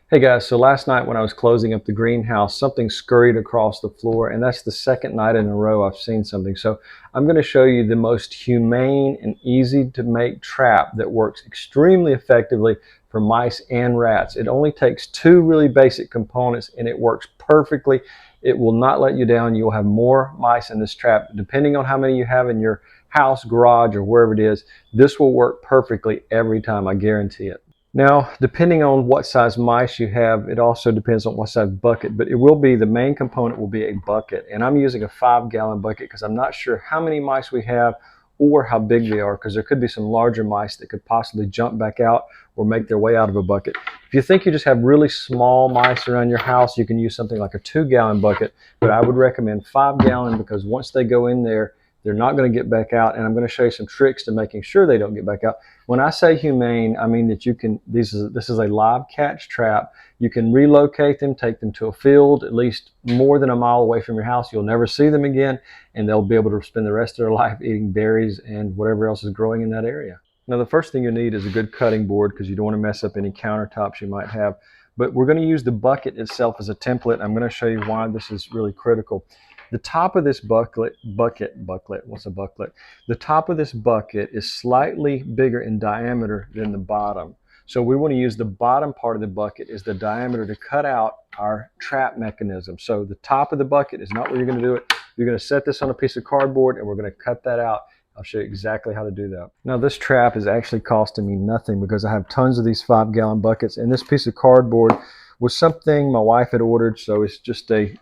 Hey guys, so last night when I was closing up the greenhouse, something scurried across the floor, and that's the second night in a row I've seen something. So I'm going to show you the most humane and easy to make trap that works extremely effectively for mice and rats. It only takes two really basic components and it works perfectly. It will not let you down. You'll have more mice in this trap. Depending on how many you have in your house, garage, or wherever it is, this will work perfectly every time, I guarantee it. Now, depending on what size mice you have, it also depends on what size bucket, but it will be, the main component will be a bucket. And I'm using a 5-gallon bucket because I'm not sure how many mice we have or how big they are, because there could be some larger mice that could possibly jump back out or make their way out of a bucket. If you think you just have really small mice around your house, you can use something like a 2-gallon bucket, but I would recommend 5-gallon because once they go in there, they're not going to get back out, and I'm going to show you some tricks to making sure they don't get back out. When I say humane, I mean that you can, this is a live catch trap. You can relocate them, take them to a field at least more than a mile away from your house. You'll never see them again, and they'll be able to spend the rest of their life eating berries and whatever else is growing in that area. Now, the first thing you need is a good cutting board because you don't want to mess up any countertops you might have. But we're going to use the bucket itself as a template. I'm going to show you why this is really critical. The top of this bucket, what's a bucket? The top of this bucket is slightly bigger in diameter than the bottom. So we want to use the bottom part of the bucket as the diameter to cut out our trap mechanism. So the top of the bucket is not where you're going to do it. You're going to set this on a piece of cardboard and we're going to cut that out. I'll show you exactly how to do that. Now this trap is actually costing me nothing because I have tons of these 5-gallon buckets, and this piece of cardboard was something my wife had ordered, so it's just a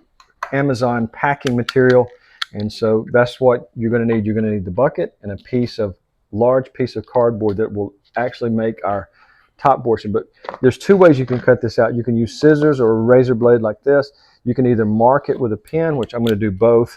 Amazon packing material, and so that's what you're going to need. You're going to need the bucket and a large piece of cardboard that will actually make our top portion. But there's two ways you can cut this out. You can use scissors or a razor blade like this. You can either mark it with a pen, which I'm going to do both,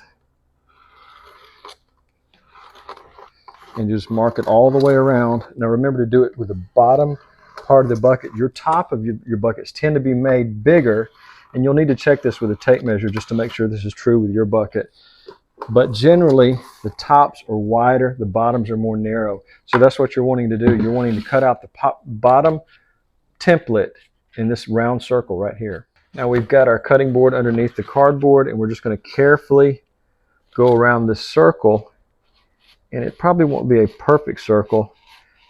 and just mark it all the way around. Now remember to do it with the bottom part of the bucket. Your top of your buckets tend to be made bigger, and you'll need to check this with a tape measure just to make sure this is true with your bucket. But generally, the tops are wider, the bottoms are more narrow. So that's what you're wanting to do. You're wanting to cut out the bottom template in this round circle right here. Now we've got our cutting board underneath the cardboard, and we're just going to carefully go around this circle. And it probably won't be a perfect circle,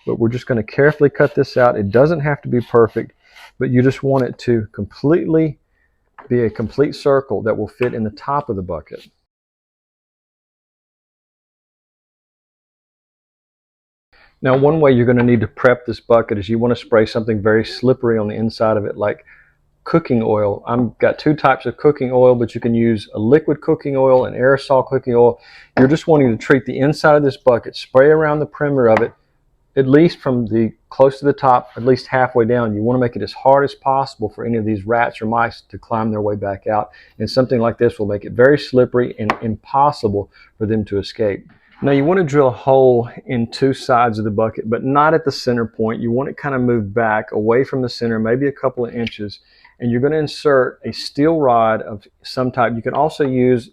but we're just going to carefully cut this out. It doesn't have to be perfect, but you just want it to completely be a complete circle that will fit in the top of the bucket. Now, one way you're going to need to prep this bucket is you want to spray something very slippery on the inside of it, like cooking oil. I've got two types of cooking oil, but you can use a liquid cooking oil and aerosol cooking oil. You're just wanting to treat the inside of this bucket, spray around the perimeter of it, at least from the close to the top, at least halfway down. You want to make it as hard as possible for any of these rats or mice to climb their way back out. And something like this will make it very slippery and impossible for them to escape. Now you want to drill a hole in two sides of the bucket, but not at the center point. You want it kind of moved back away from the center, maybe a couple of inches. And you're going to insert a steel rod of some type. You can also use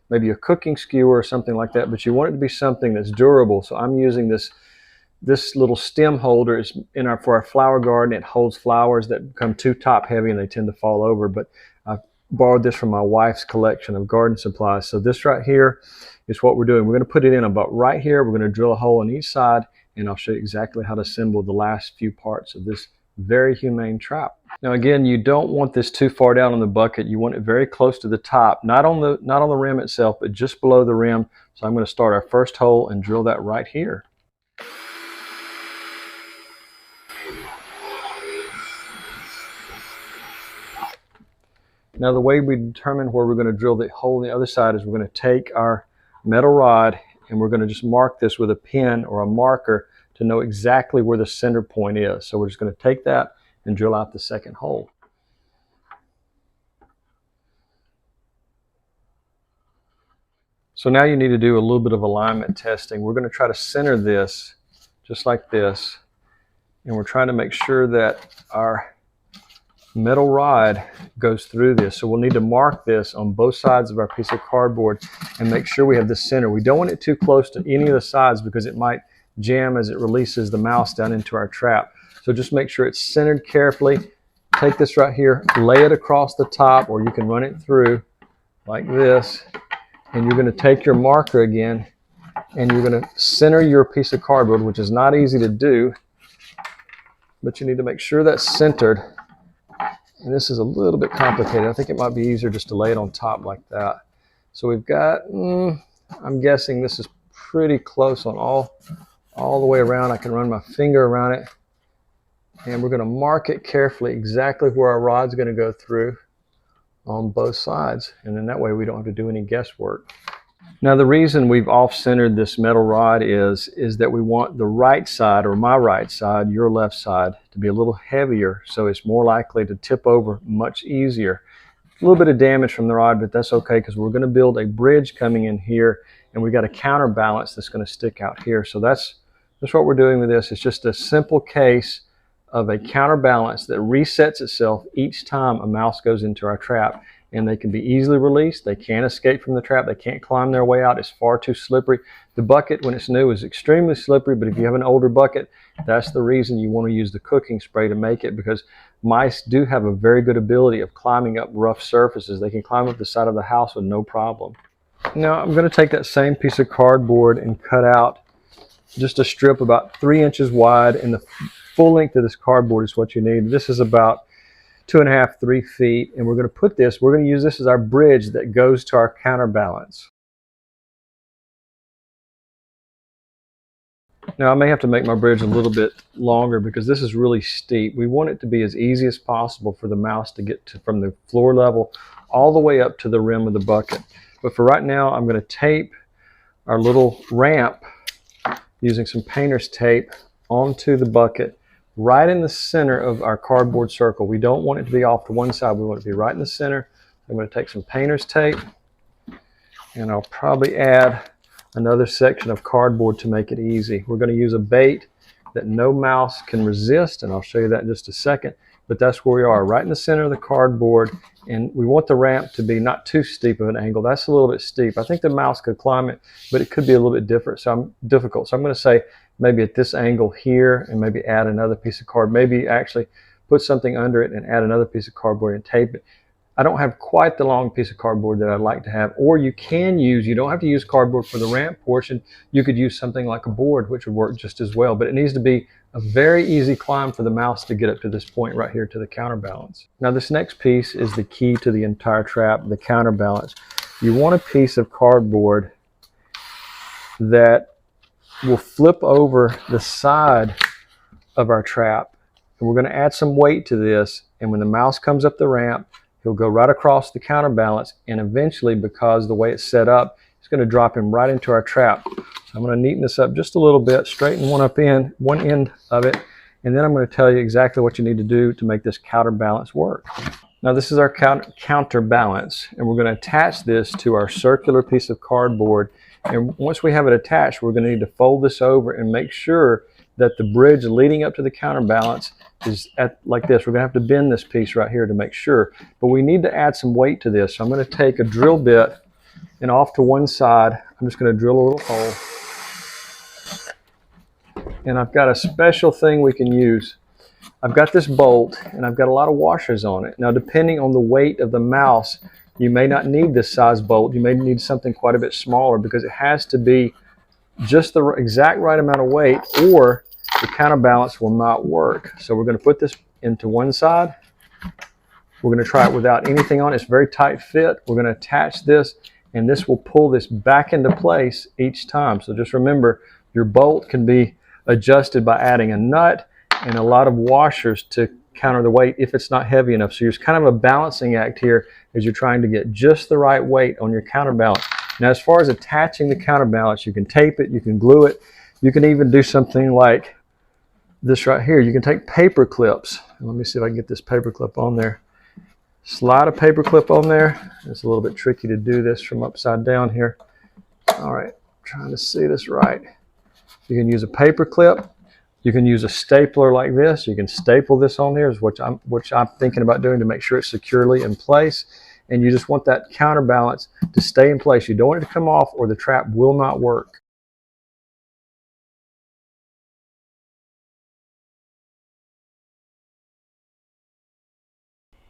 maybe a cooking skewer or something like that, but you want it to be something that's durable. So I'm using this little stem holder is for our flower garden. It holds flowers that become too top heavy and they tend to fall over. But I borrowed this from my wife's collection of garden supplies. So this right here is what we're doing. We're going to put it in about right here. We're going to drill a hole on each side, and I'll show you exactly how to assemble the last few parts of this very humane trap. Now again, you don't want this too far down on the bucket. You want it very close to the top, not on the rim itself, but just below the rim. So I'm going to start our first hole and drill that right here. Now the way we determine where we're going to drill the hole on the other side is we're going to take our metal rod and we're going to just mark this with a pen or a marker to know exactly where the center point is. So we're just going to take that and drill out the second hole. So now you need to do a little bit of alignment testing. We're going to try to center this just like this, and we're trying to make sure that our metal rod goes through this. So we'll need to mark this on both sides of our piece of cardboard and make sure we have the center. We don't want it too close to any of the sides because it might jam as it releases the mouse down into our trap. So just make sure it's centered carefully take this right here, lay it across the top, or you can run it through like this, and you're going to take your marker again, and you're going to center your piece of cardboard, which is not easy to do, but you need to make sure that's centered. And this is a little bit complicated. I think it might be easier just to lay it on top like that. So we've got, I'm guessing this is pretty close on all the way around. I can run my finger around it, and we're going to mark it carefully exactly where our rod's going to go through on both sides, and then that way we don't have to do any guesswork. Now the reason we've off-centered this metal rod is that we want the right side, or my right side, your left side, to be a little heavier, so it's more likely to tip over much easier. A little bit of damage from the rod, but that's okay, because we're going to build a bridge coming in here, and we got a counterbalance that's going to stick out here. So that's what we're doing with this. It's just a simple case of a counterbalance that resets itself each time a mouse goes into our trap, and they can be easily released. They can't escape from the trap. They can't climb their way out. It's far too slippery. The bucket, when it's new, is extremely slippery, but if you have an older bucket, that's the reason you want to use the cooking spray to make it, because mice do have a very good ability of climbing up rough surfaces. They can climb up the side of the house with no problem. Now I'm going to take that same piece of cardboard and cut out just a strip about 3 inches wide, and the full length of this cardboard is what you need. This is about 2.5 to 3 feet, and we're going to use this as our bridge that goes to our counterbalance. Now I may have to make my bridge a little bit longer because this is really steep. We want it to be as easy as possible for the mouse to get from the floor level all the way up to the rim of the bucket. But for right now, I'm going to tape our little ramp using some painter's tape onto the bucket right in the center of our cardboard circle. We don't want it to be off to one side. We want it to be right in the center. I'm going to take some painter's tape, and I'll probably add another section of cardboard to make it easy. We're going to use a bait that no mouse can resist, and I'll show you that in just a second. But that's where we are, right in the center of the cardboard, and we want the ramp to be not too steep of an angle. That's a little bit steep. I think the mouse could climb it, but it could be a little bit difficult. So I'm going to say maybe at this angle here, and maybe add another piece of card. Maybe actually put something under it and add another piece of cardboard and tape it. I don't have quite the long piece of cardboard that I'd like to have. Or you don't have to use cardboard for the ramp portion. You could use something like a board, which would work just as well. But it needs to be a very easy climb for the mouse to get up to this point right here to the counterbalance. Now this next piece is the key to the entire trap, the counterbalance. You want a piece of cardboard that will flip over the side of our trap. And we're going to add some weight to this, and when the mouse comes up the ramp, he'll go right across the counterbalance, and eventually, because the way it's set up, it's going to drop him right into our trap. So I'm going to neaten this up just a little bit, straighten one end of it, and then I'm going to tell you exactly what you need to do to make this counterbalance work. Now this is our counterbalance, and we're going to attach this to our circular piece of cardboard. And once we have it attached, we're going to need to fold this over and make sure that the bridge leading up to the counterbalance is like this. We're going to have to bend this piece right here to make sure. But we need to add some weight to this. So I'm going to take a drill bit, and off to one side, I'm just going to drill a little hole. And I've got a special thing we can use. I've got this bolt, and I've got a lot of washers on it. Now, depending on the weight of the mouse, you may not need this size bolt. You may need something quite a bit smaller, because it has to be just the exact right amount of weight, or the counterbalance will not work. So we're going to put this into one side. We're going to try it without anything on it. It's a very tight fit. We're going to attach this, and this will pull this back into place each time. So just remember, your bolt can be adjusted by adding a nut and a lot of washers to counter the weight if it's not heavy enough. So there's kind of a balancing act here as you're trying to get just the right weight on your counterbalance. Now, as far as attaching the counterbalance, you can tape it, you can glue it, you can even do something like this right here. You can take paper clips. Let me see if I can get this paper clip on there. Slide a paper clip on there. It's a little bit tricky to do this from upside down here. All right, trying to see this right. You can use a paper clip. You can use a stapler like this. You can staple this on there, which I'm thinking about doing to make sure it's securely in place. And you just want that counterbalance to stay in place. You don't want it to come off, or the trap will not work.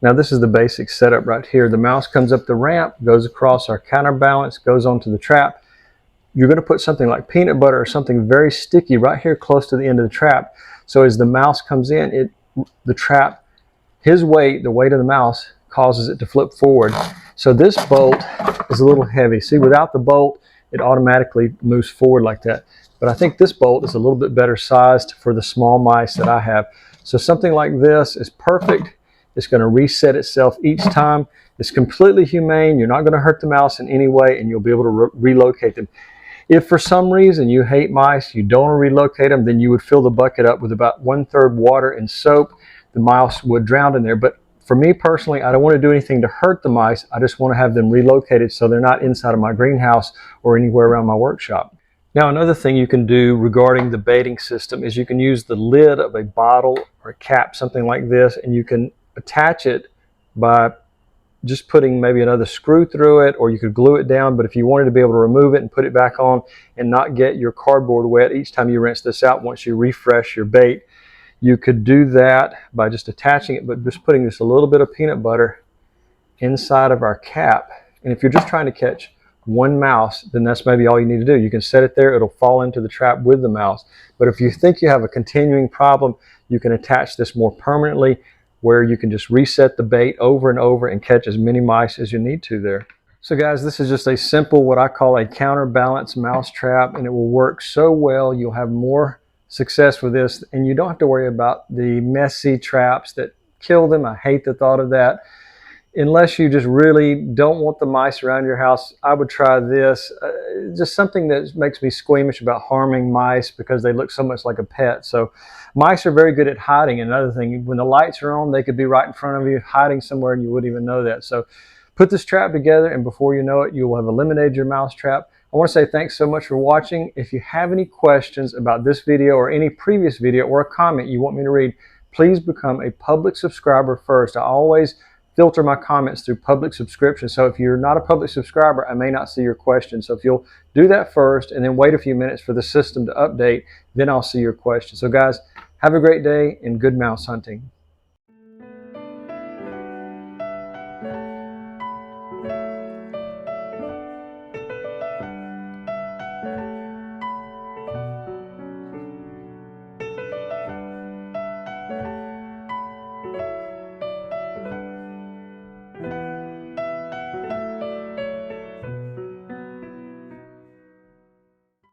Now this is the basic setup right here. The mouse comes up the ramp, goes across our counterbalance, goes onto the trap. You're going to put something like peanut butter or something very sticky right here close to the end of the trap. So as the mouse comes in, the trap, his weight, the weight of the mouse, causes it to flip forward. So this bolt is a little heavy. See, without the bolt, it automatically moves forward like that. But I think this bolt is a little bit better sized for the small mice that I have. So something like this is perfect. It's going to reset itself each time. It's completely humane. You're not going to hurt the mouse in any way, and you'll be able to relocate them. If for some reason you hate mice, you don't want to relocate them, then you would fill the bucket up with about 1/3 water and soap. The mouse would drown in there. But for me personally, I don't want to do anything to hurt the mice. I just want to have them relocated so they're not inside of my greenhouse or anywhere around my workshop. Now, another thing you can do regarding the baiting system is you can use the lid of a bottle or a cap, something like this, and you can attach it by just putting maybe another screw through it, or you could glue it down. But if you wanted to be able to remove it and put it back on and not get your cardboard wet each time you rinse this out once you refresh your bait, you could do that by just attaching it, but just putting just a little bit of peanut butter inside of our cap. And if you're just trying to catch one mouse, then that's maybe all you need to do. You can set it there, it'll fall into the trap with the mouse. But if you think you have a continuing problem, you can attach this more permanently, where you can just reset the bait over and over and catch as many mice as you need to there. So guys, this is just a simple, what I call a counterbalance mouse trap, and it will work so well. You'll have more success with this, and you don't have to worry about the messy traps that kill them. I hate the thought of that. Unless you just really don't want the mice around your house, I would try this. Just something that makes me squeamish about harming mice because they look so much like a pet. So mice are very good at hiding. Another thing, when the lights are on, they could be right in front of you hiding somewhere and you wouldn't even know that. So put this trap together, and before you know it, you will have eliminated your mouse trap. I want to say thanks so much for watching. If you have any questions about this video or any previous video, or a comment you want me to read, please become a public subscriber first. I always filter my comments through public subscription. So if you're not a public subscriber, I may not see your question. So if you'll do that first and then wait a few minutes for the system to update, then I'll see your question. So guys, have a great day and good mouse hunting.